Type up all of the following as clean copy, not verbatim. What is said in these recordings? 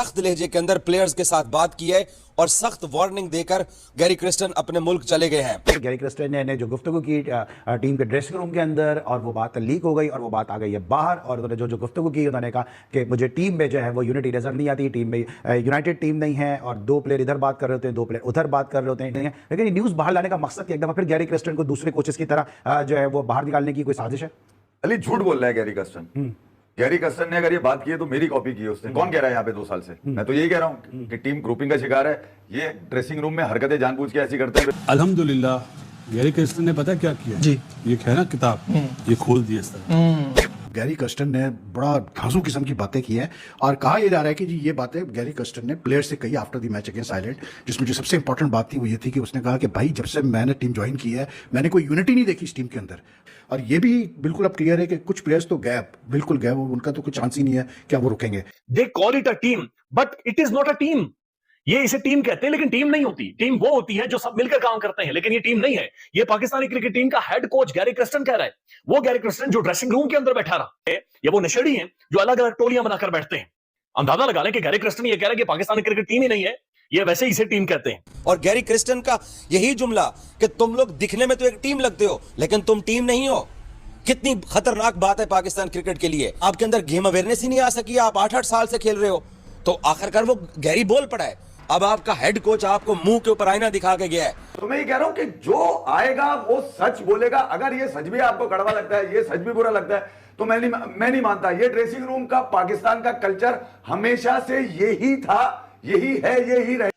सख्त लहजे के अंदर प्लेयर्स के साथ बात की है और सख्त वार्निंग देकर गैरी क्रिस्टन अपने मुल्क चले गए हैं। गैरी क्रिस्टन ने जो गुफ्तगू की टीम के ड्रेसिंग रूम के अंदर, और वो बात लीक हो गई और वो बात आ गई है बाहर, और उन्होंने जो गुफ्तगू की, उन्होंने कहा कि मुझे टीम में जो है वो यूनिटी नजर नहीं आती, टीम में यूनाइटेड टीम नहीं है, और दो प्लेयर इधर बात कर रहे होते हैं, दो प्लेयर उधर बात कर रहे होते हैं। लेकिन ये न्यूज़ बाहर लाने का मकसद क्या? एक दफा फिर गैरी क्रिस्टन को दूसरे कोचेस की तरह जो है वो बाहर निकालने की कोई साजिश है? अली झूठ बोल रहा है गैरी क्रिस्टन। गैरी क्रिस्टन ने अगर ये बात की है तो मेरी कॉपी की है उसने। कौन कह रहा है यहाँ पे 2 साल से? मैं तो यही कह रहा हूँ कि टीम ग्रुपिंग का शिकार है। ये ड्रेसिंग रूम में हरकतें जानबूझ के ऐसी करते हैं। अल्हम्दुलिल्लाह गैरी क्रिस्टन ने पता क्या किया जी, ये है ना किताब, ये खोल दी इस तरह। गैरी क्रिस्टन ने बड़ा धांसू किस्म की बातें की हैं और कहा यह जा रहा है कि जी ये बातें गैरी क्रिस्टन ने प्लेयर से कही after the match against Ireland, जिसमें जो सबसे इंपॉर्टेंट बात थी वो ये थी कि उसने कहा कि भाई जब से मैंने टीम ज्वाइन की है मैंने कोई यूनिटी नहीं देखी इस टीम के अंदर। और ये भी बिल्कुल अब क्लियर है कि कुछ प्लेयर्स तो बिल्कुल गैप, उनका तो कुछ चांस ही नहीं है क्या वो रुकेंगे। They call it a team but it is not a team. ये इसे टीम कहते हैं लेकिन टीम नहीं होती। टीम वो होती है जो सब मिलकर काम करते हैं, लेकिन ये टीम नहीं है। ये पाकिस्तानी क्रिकेट टीम का हेड कोच गैरी क्रिस्टन कह रहा है। वो गैरी क्रिस्टन जो ड्रेसिंग रूम के अंदर बैठा रहा है, ये वो नशेड़ी हैं जो अलग अलग टोलियां बनाकर बैठते हैं। अंदाजा लगा लें कि गैरी क्रिस्टन ये कह रहा है कि पाकिस्तानी क्रिकेट टीम ही नहीं है, ये वैसे ही इसे टीम कहते हैं। और गैरी क्रिस्टन का यही जुमला कि तुम लोग दिखने में तो एक टीम लगते हो लेकिन तुम टीम नहीं हो, कितनी खतरनाक बात है पाकिस्तान क्रिकेट के लिए। आपके अंदर गेम अवेयरनेस ही नहीं आ सकी, आप 8-8 साल से खेल रहे हो, तो आखिरकार वो गैरी बोल पड़ा है। अब आपका हेड कोच आपको मुंह के ऊपर आईना दिखा के गया है। तो मैं ये कह रहा हूं कि जो आएगा वो सच बोलेगा। अगर ये सच भी आपको कड़वा लगता है, ये सच भी बुरा लगता है, तो मैं नहीं मानता। ये ड्रेसिंग रूम का पाकिस्तान का कल्चर हमेशा से यही था, यही है, यही रहे।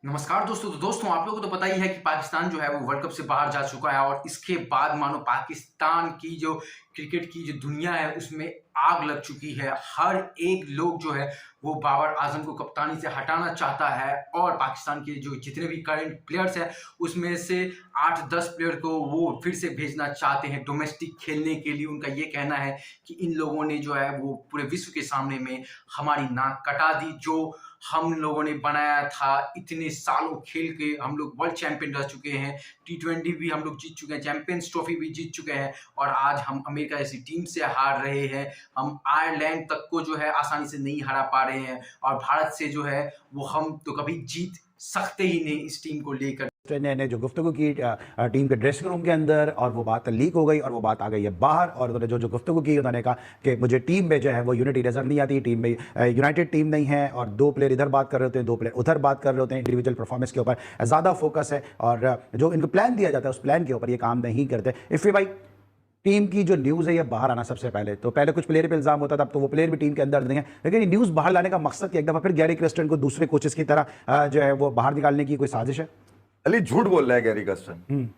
नमस्कार दोस्तों। तो दोस्तों आप लोगों को तो पता ही है कि पाकिस्तान जो है वो वर्ल्ड कप से बाहर जा चुका है, और इसके बाद मानो पाकिस्तान की जो क्रिकेट की जो दुनिया है उसमें आग लग चुकी है। हर एक लोग जो है वो बाबर आजम को कप्तानी से हटाना चाहता है, और पाकिस्तान के जो जितने भी करंट प्लेयर्स हैं उसमें से 8-10 प्लेयर को वो फिर से भेजना चाहते हैं डोमेस्टिक खेलने के लिए। उनका ये कहना है कि इन लोगों ने जो है वो पूरे विश्व के सामने में हमारी नाक कटा दी। जो हम लोगों ने बनाया था, इतने सालों खेल के हम लोग वर्ल्ड चैंपियन रह चुके हैं, T20 भी हम लोग जीत चुके हैं, चैंपियंस ट्रॉफी भी जीत चुके हैं, और आज हम अमेरिका जैसी टीम से हार रहे हैं। हम आयरलैंड तक को जो है आसानी से नहीं हरा पा रहे हैं, और भारत से जो है वो हम तो कभी जीत सकते ही नहीं इस टीम को लेकर। ने जो गुफ्तगू की टीम के ड्रेसिंग रूम के अंदर, और वो बात लीक हो गई और वो बात आ गई है बाहर, और उन्होंने जो गुफ्तगू की, उन्होंने कहा कि मुझे टीम में जो है वो यूनिटी नजर नहीं आती, टीम में यूनाइटेड टीम नहीं है, और दो प्लेयर इधर बात कर रहे होते हैं, दो प्लेयर उधर बात कर रहे होते हैं। इंडिविजुअल परफॉर्मेंस के ऊपर ज़्यादा फोकस है, और जो इनको प्लान दिया जाता है उस प्लान के ऊपर ये काम नहीं करते। इफ़ भाई टीम की जो न्यूज़ है ये बाहर आना सबसे पहले, तो पहले कुछ प्लेयर पे इल्ज़ाम होता था, अब तो वो प्लेयर भी टीम के अंदर नहीं है। लेकिन ये न्यूज़ बाहर लाने का मकसद क्या? एक दफ़ा फिर गैरी क्रिस्टन को दूसरे कोचेस की तरह जो है वो बाहर निकालने की कोई साजिश है? अली झूठ बोल रहा है गैरी क्रिस्टन।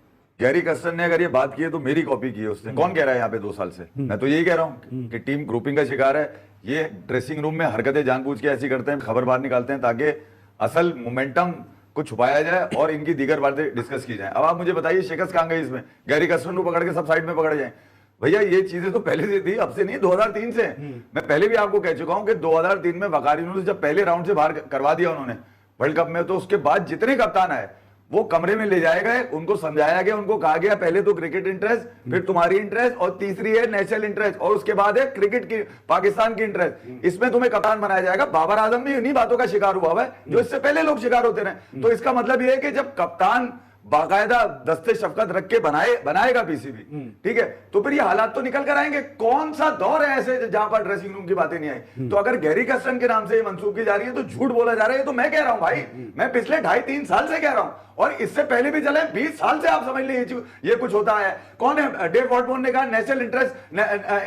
गैरी क्रिस्टन ने अगर ये बात की है तो मेरी कॉपी की है उसने। कौन कह रहा है यहाँ पे 2 साल से? मैं तो यही कह रहा हूँ कि टीम ग्रुपिंग का शिकार है। ये ड्रेसिंग रूम में हरकतें जानबूझ के ऐसी करते हैं, खबर बाहर निकालते हैं ताकि असल मोमेंटम को छुपाया जाए और इनकी दीगर बातें डिस्कस की जाए। अब आप मुझे बताइए शिकस्त कहाँ गई इसमें? गैरी क्रिस्टन को पकड़ के सब साइड में पकड़ जाए। भैया ये चीजें तो पहले से थी, अब से नहीं, 2003 से। मैं पहले भी आपको कह चुका हूं कि 2003 में वकारी यूनुस जब पहले राउंड से बाहर करवा दिया उन्होंने वर्ल्ड कप में, तो उसके बाद जितने कप्तान आए वो कमरे में ले जाए गए, उनको समझाया गया, उनको कहा गया पहले तो क्रिकेट इंटरेस्ट, फिर तुम्हारी इंटरेस्ट, और तीसरी है नेशनल इंटरेस्ट, और उसके बाद है क्रिकेट की पाकिस्तान की इंटरेस्ट। इसमें तुम्हें कप्तान बनाया जाएगा। बाबर आजम भी इन्हीं बातों का शिकार हुआ है जो इससे पहले लोग शिकार होते रहे। तो इसका मतलब यह है कि जब कप्तान बाकायदा दस्ते शफकत रख के बनाएगा पीसीबी, ठीक है, तो फिर ये हालात तो निकल कर आएंगे। कौन सा दौर है ऐसे जहां पर ड्रेसिंग रूम की बातें नहीं आई? तो अगर गैरी क्रिस्टन के नाम से ये मंसूब की जा रही है तो झूठ बोला जा रहा है। तो मैं कह रहा हूं भाई, मैं पिछले 2.5-3 साल से कह रहा हूं, और इससे पहले भी चले 20 साल से। आप समझ लीजिए ये कुछ होता है। कौन है? डेव वॉटमोर ने कहा नेशनल इंटरेस्ट,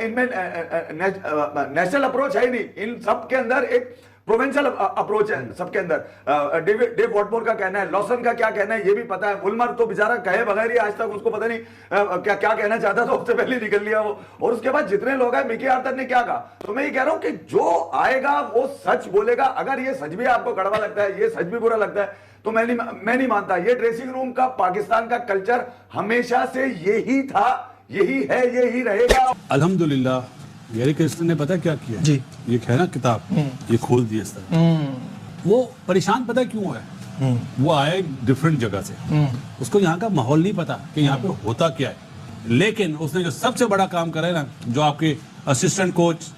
इनमें नेशनल अप्रोच है ही नहीं, इन सब के अंदर एक प्रोविंशियल अप्रोच है सबके अंदर। डेव वॉटमोर का कहना है, लॉसन का क्या कहना है ये भी पता है। वुलमर तो बेचारा कहे बगैर ही आज तक उसको पता नहीं क्या कहना चाहता था, उससे पहले निकल लिया वो। और उसके बाद जितने लोग हैं, मिकी आर्थर ने क्या कहा? तो मैं ये कह रहा हूं कि जो आएगा वो सच बोलेगा। अगर ये सच भी आपको कड़वा लगता है, ये सच भी बुरा लगता है, तो मैं नहीं मानता। ये ड्रेसिंग रूम का पाकिस्तान का कल्चर हमेशा से यही था, यही है, यही रहेगा। अल्हम्दुलिल्लाह गैरी क्रिस्टन ने पता क्या किया जी, ये है ना किताब, ये खोल दी इस तरह। वो परेशान पता क्यों है? वो आए डिफरेंट जगह से, उसको यहाँ का माहौल नहीं पता कि यहाँ पे होता क्या है। लेकिन उसने जो सबसे बड़ा काम करा है ना, जो आपके assistant coach,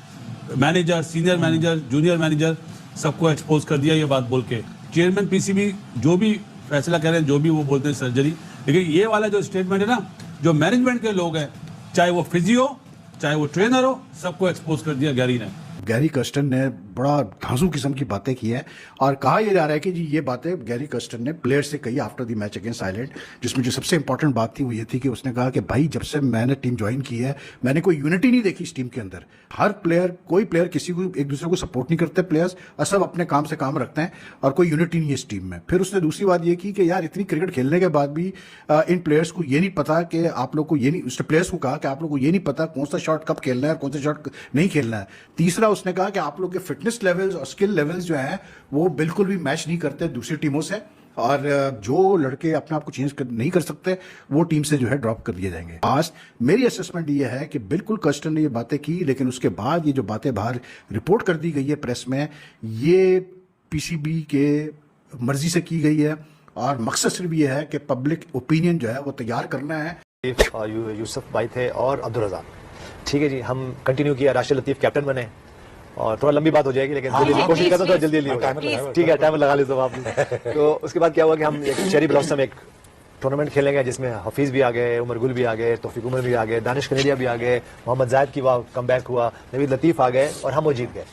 manager, senior manager, junior manager, सबको एक्सपोज कर दिया ये बात बोल के। चेयरमैन पीसीबी जो भी फैसला कह रहे हैं, जो भी वो बोलते हैं सर्जरी, लेकिन ये वाला जो स्टेटमेंट है ना, जो मैनेजमेंट के लोग हैं, चाहे वो फिजियो चाहे वो ट्रेनर हो, सबको एक्सपोज कर दिया गैरी ने। गैरी कर्स्टन ने बड़ा धांसू किस्म की बातें की है और कहा यह जा रहा है कि जी ये बातें गैरी कर्स्टन ने प्लेयर से कही after the match against Ireland, जिसमें जो सबसे इंपॉर्टेंट बात थी वो ये थी कि उसने कहा कि भाई जब से मैंने टीम ज्वाइन की है मैंने कोई यूनिटी नहीं देखी इस टीम के अंदर। हर प्लेयर, कोई प्लेयर किसी को एक दूसरे को सपोर्ट नहीं करते प्लेयर्स, और सब अपने काम से काम रखते हैं और कोई यूनिटी नहीं है इस टीम में। फिर उसने दूसरी बात ये की कि यार इतनी क्रिकेट खेलने के बाद भी इन प्लेयर्स को ये नहीं पता कि आप लोग को ये नहीं, उसने प्लेयर्स को कहा कि आप लोग को ये नहीं पता कौन सा शॉट कब खेलना है और कौन सा शॉट नहीं खेलना है। तीसरा उसने कहा कि आप लोग के फिटनेस लेवल्स और स्किल लेवल्स जो है वो बिल्कुल भी मैच नहीं करते दूसरी टीमों से, और जो लड़के अपने आप को चेंज नहीं कर सकते वो टीम से जो है ड्रॉप कर दिए जाएंगे। आज मेरी असेसमेंट ये है कि बिल्कुल कर्स्टन ने ये बातें की, लेकिन उसके बाद ये जो बातें बाहर रिपोर्ट कर दी गई है प्रेस में, ये पीसीबी के मर्जी से की गई है और मकसद सिर्फ ये है कि पब्लिक ओपिनियन जो है वो तैयार करना है। यूसुफ भाई थे और अब्दुल रज़ाक, ठीक है जी, हम कंटिन्यू किया, राशिद लतीफ कैप्टन बने और थोड़ा लंबी बात हो जाएगी लेकिन कोशिश करता हूँ थोड़ा जल्दी हो जाए, ठीक है, टाइमर लगा लीजिए आपने। तो उसके बाद क्या हुआ कि हम एक चेरी ब्लॉसम एक टूर्नामेंट खेलेंगे जिसमें हफीज़ भी आ गए, उमर गुल भी आ गए, तौफीक उमर भी आ गए, दानिश कनेरिया भी आ गए, मोहम्मद जायद की वाह कम बैक हुआ, नवीद लतीफ़ आ गए और हम वो जीत गए।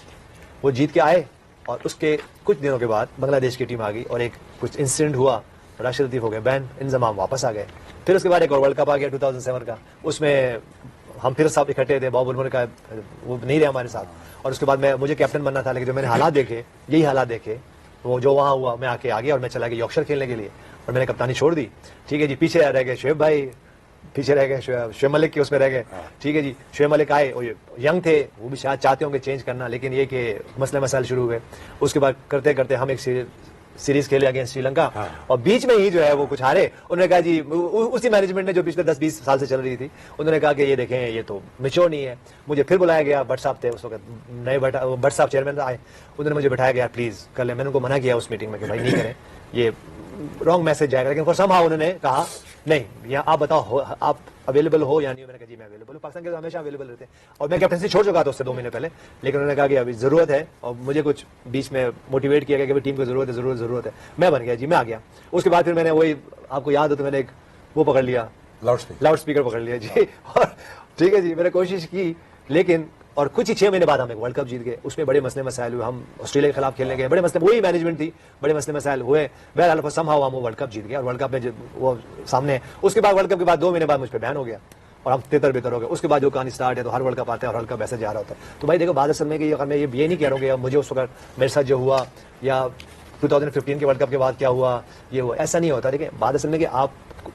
वो जीत के आए और उसके कुछ दिनों के बाद बांग्लादेश की टीम आ गई और एक कुछ इंसिडेंट हुआ, राशिद लतीफ़ हो गए बैन, इंजमाम वापस आ गए। फिर उसके बाद एक और वर्ल्ड कप आ गया 2007 का, उसमें हम फिर सब इकट्ठे थे, बॉब उलमर का वो नहीं रहे हमारे साथ और उसके बाद मुझे कैप्टन बनना था, लेकिन जो मैंने हालात देखे, यही हालात देखे, वो जो वहाँ हुआ मैं आके आ गया और मैं चला गया यॉर्कशायर खेलने के लिए और मैंने कप्तानी छोड़ दी, ठीक है जी। पीछे रह गए शुएब भाई, पीछे रह गए शुएब मलिक के उसमें रह गए, ठीक है जी। शुएब मलिक आए, वो यंग थे, वो भी शायद चाहते होंगे चेंज करना, लेकिन ये कि मसले मसाइल शुरू हुए। उसके बाद करते करते हम एक सीरीज खेले अगेंस्ट श्रीलंका और बीच में ही जो है वो कुछ हारे। उन्होंने कहा जी, उसी मैनेजमेंट ने जो पिछले 10-20 साल से चल रही थी, उन्होंने कहा कि ये देखें ये तो मैच्योर नहीं है। मुझे फिर बुलाया गया, भट्ट साहब थे उस वक्त, नए भट्ट साहब चेयरमैन आए, उन्होंने मुझे बैठाया गया, प्लीज कर ले। मैंने उनको मना किया उस मीटिंग में कि भाई नहीं करें, ये रॉन्ग मैसेज जाएगा, लेकिन समहाउ उन्होंने कहा नहीं, यहाँ आप बताओ आप अवेलेबल हो या नहीं। मैंने कहा जी मैं अवेलेबल हूँ, पाकिस्तान के तो हमेशा अवेलेबल रहते हैं और मैं कैप्टनसी छोड़ चुका था उससे 2 महीने पहले, लेकिन उन्होंने कहा कि अभी जरूरत है और मुझे कुछ बीच में मोटिवेट किया गया कि टीम को जरूरत है, मैं बन गया जी, मैं आ गया। उसके बाद फिर मैंने वही, आपको याद हो तो मैंने एक वो पकड़ लिया, लाउड स्पीकर पकड़ लिया जी, और ठीक है जी, मैंने कोशिश की, लेकिन और कुछ ही 6 महीने बाद हम एक वर्ल्ड कप जीत गए। उसमें बड़े मसले मसाइल हुए, हम ऑस्ट्रेलिया के खिलाफ खेलने गए, बड़े मसले, वही मैनेजमेंट थी, बड़े मसले मसाइल हुए, बहरहाल समहाउ हम वो वर्ल्ड कप जीत गए और वर्ल्ड कप में वो सामने। उसके बाद वर्ल्ड कप के बाद 2 महीने बाद मुझ पर बैन हो गया और हम तितर बितर हो गए। उसके बाद जो कहानी स्टार्ट है तो हर वर्ल्ड कप आता है और वर्ल्ड कप ऐसे जा रहा होता है। तो भाई देखो, बात असल में कि अगर मैं ये नहीं कह रहा हूँ कि मुझे उस वक्त मेरे साथ जो हुआ या 2015 के वर्ल्ड कप के बाद क्या हुआ, ये हुआ, ऐसा नहीं होता। देखिए, बात असल में कि आप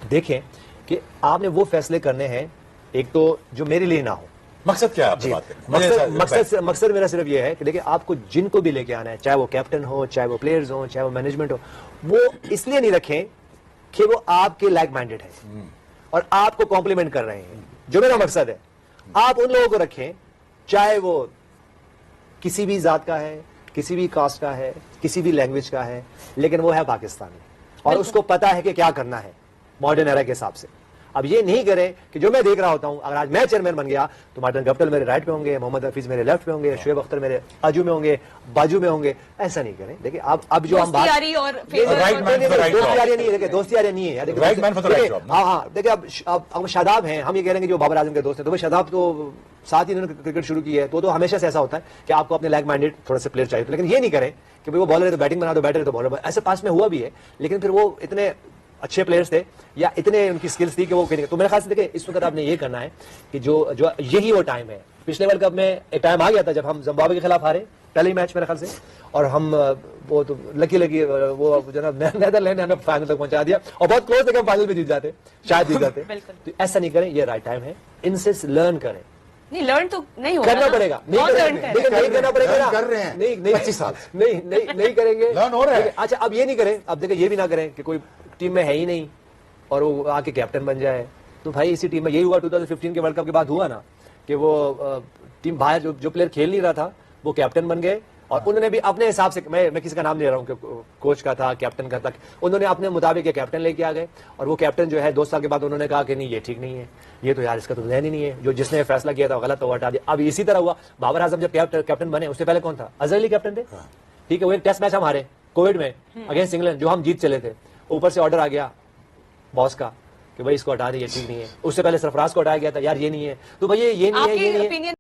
देखें कि आपने वो फैसले करने हैं, एक तो जो मेरे लिए ना हो। मकसद क्या है? मकसद मेरा सिर्फ ये है कि देखिए, आपको जिनको भी लेके आना है, चाहे वो कैप्टन हो, चाहे वो प्लेयर्स हो, चाहे वो मैनेजमेंट हो, वो इसलिए नहीं रखें कि वो आपके लाइक माइंडेड है और आपको कॉम्प्लीमेंट कर रहे हैं। जो मेरा मकसद है, आप उन लोगों को रखें चाहे वो किसी भी जात का है, किसी भी कास्ट का है, किसी भी लैंग्वेज का है, लेकिन वो है पाकिस्तानी और उसको पता है कि क्या करना है मॉडर्न एरा के हिसाब से। अब ये नहीं करें कि जो मैं देख रहा होता हूं, अगर आज मैं चेयरमैन बन गया तो मार्टिन गप्टिल मेरे राइट पे होंगे, मोहम्मद हफीज मेरे लेफ्ट पे होंगे, शुएब अख्तर मेरे आजू में होंगे, बाजू में होंगे। ऐसा नहीं करें। देखिए, अब जो हम बात दोस्ती यारी नहीं है, हाँ, देखिए अब शादाब हैं, हम ये कह रहे हैं कि जो बाबर आजम के दोस्त हैं, तो भाई शादाब तो साथ ही इन्होंने क्रिकेट शुरू की है, तो हमेशा से ऐसा होता है कि आपको अपने लाइक माइंडेड थोड़े से प्लेयर चाहिए। लेकिन ये नहीं करें कि भाई वो बॉलर है तो बैटिंग बना दो, बैटर है तो बॉलर। ऐसे पास में हुआ भी है, लेकिन फिर वो इतने अच्छे प्लेयर्स थे या इतने उनकी स्किल्स थी कि वो तो मेरे ख्याल से देखिए, इस वक्त आपने ये करना है कि जो यही वो टाइम है। पिछले वर्ल्ड कप में एक टाइम आ गया था जब हम जिम्बाब्वे के खिलाफ हारे पहले ही मैच मेरे ख्याल से, और हम वो तो लकी वो जनाब नेदरलैंड ने हमें फाइनल तक पहुंचा दिया और बहुत क्लोज थे कि हम फाइनल में जीत जाते, शायद जीत जाते। तो ऐसा नहीं करें, ये राइट टाइम है, इनसे लर्न करें। नहीं, लर्न तो नहीं होगा, करना पड़ेगा, नहीं करना पड़ेगा, कर रहे हैं, नहीं 25 साल नहीं करेंगे, लर्न हो रहा है। अच्छा, अब ये नहीं करें, अब देखिए ये भी ना करें कि कोई टीम में है ही नहीं और वो आके कैप्टन बन जाए। तो भाई इसी टीम में यही हुआ 2015 के वर्ल्ड कप के बाद हुआ ना कि वो टीम बाहर जो प्लेयर खेल नहीं रहा था वो कैप्टन बन गए और उन्होंने भी अपने हिसाब से, मैं किसी का नाम ले रहा हूँ कि कोच का था, कैप्टन का था, उन्होंने अपने मुताबिक कैप्टन लेके आ गए और वो कैप्टन जो है 2 साल के बाद उन्होंने कहा कि नहीं ये ठीक नहीं है, ये तो यार इसका तो ध्यान ही नहीं है, जो जिसने फैसला किया था गलत, तो हटा दिया। अब इसी तरह हुआ, बाबर आजम जब कैप्टन बने उससे पहले कौन था? अजहर अली कैप्टन थे, ठीक है, वो एक टेस्ट मैच हम हारे कोविड में अगेंस्ट इंग्लैंड, जो हम जीत चले थे। ऊपर से ऑर्डर आ गया बॉस का कि भाई इसको हटा दीजिए, ठीक नहीं है। उससे पहले सरफराज को हटाया गया था, यार ये नहीं है, तो भैया ये नहीं है, ये नहीं है। ओपिनियन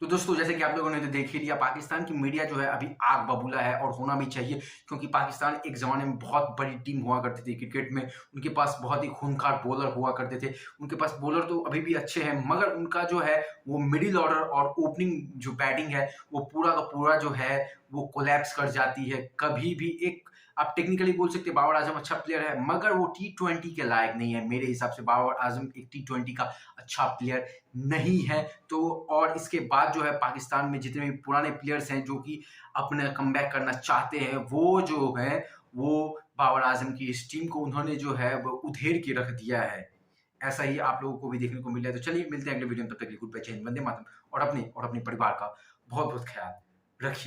तो दोस्तों जैसे कि आप लोगों ने तो देख ही लिया, पाकिस्तान की मीडिया जो है अभी आग बबूला है और होना भी चाहिए, क्योंकि पाकिस्तान एक ज़माने में बहुत बड़ी टीम हुआ करती थी क्रिकेट में। उनके पास बहुत ही खूंखार बॉलर हुआ करते थे, उनके पास बॉलर तो अभी भी अच्छे हैं, मगर उनका जो है वो मिडिल ऑर्डर और ओपनिंग जो बैटिंग है वो पूरा का पूरा जो है वो कोलैप्स कर जाती है। कभी भी एक आप टेक्निकली बोल सकते हैं बाबर आजम अच्छा प्लेयर है, मगर वो T20 के लायक नहीं है। मेरे हिसाब से बाबर आजम एक T20 का अच्छा प्लेयर नहीं है। तो और इसके बाद जो है पाकिस्तान में जितने भी पुराने प्लेयर्स हैं जो कि अपना कमबैक करना चाहते हैं, वो जो है वो बाबर आजम की इस टीम को उन्होंने जो है वो उधेड़ के रख दिया है। ऐसा ही आप लोगों को भी देखने को मिला है। तो चलिए मिलते हैं अगले वीडियो में, तब तक के लिए गुड बाय, जय हिंद, वंदे मातरम। और अपने परिवार का बहुत बहुत ख्याल रखिए।